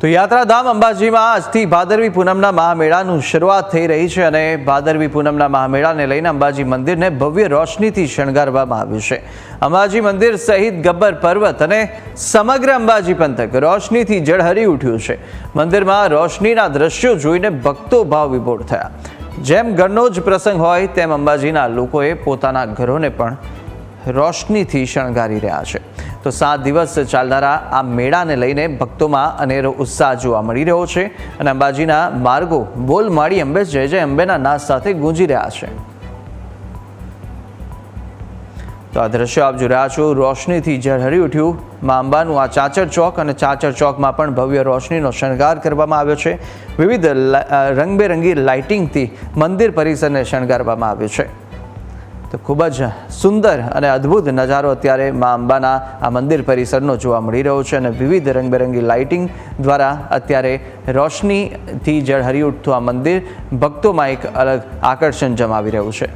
તો યાત્રાધામ અંબાજીમાં આજથી ભાદરવી પૂનમના મહામેળાનું શરૂઆત થઈ રહી છે અને ભાદરવી પૂનમના મહામેળાને લઈને અંબાજી મંદિરને ભવ્ય રોશનીથી શણગારવામાં આવ્યું છે। અંબાજી મંદિર સહિત ગબ્બર પર્વત અને સમગ્ર અંબાજી પંથક રોશનીથી ઝળહળી ઉઠ્યું છે। મંદિરમાં રોશનીના દ્રશ્યો જોઈને ભક્તો ભાવ વિભોર થયા। જેમ ઘરનો જ પ્રસંગ હોય તેમ અંબાજીના લોકોએ પોતાના ઘરોને પણ રોશનીથી શણગારી રહ્યા છે। તો 7 દિવસ ચાલનારા આ મેળાને લઈને ભક્તોમાં અનેરો ઉત્સાહ જોવા મળી રહ્યો છે અને અંબાજીના માર્ગો બોલ માડી અંબે જય જય અંબેના નાદ સાથે ગુંજી રહ્યા છે। તો આ દ્રશ્ય આપ જોઈ રહ્યા છો, રોશનીથી ઝળહળી ઉઠ્યું માં અંબાનું આ ચાચર ચોક અને ચાચર ચોકમાં પણ ભવ્ય રોશનીનો શણગાર કરવામાં આવ્યો છે। વિવિધ રંગબેરંગી લાઇટિંગથી મંદિર પરિસરને શણગારવામાં આવ્યું છે। તો ખૂબ જ સુંદર અને અદ્ભુત નજારો અત્યારે મા અંબાના આ મંદિર પરિસરનો જોવા મળી રહ્યો છે અને વિવિધ રંગબેરંગી લાઇટિંગ દ્વારા અત્યારે રોશનીથી ઝળહળી ઉઠતું આ મંદિર ભક્તોમાં એક અલગ આકર્ષણ જમાવી રહ્યું છે।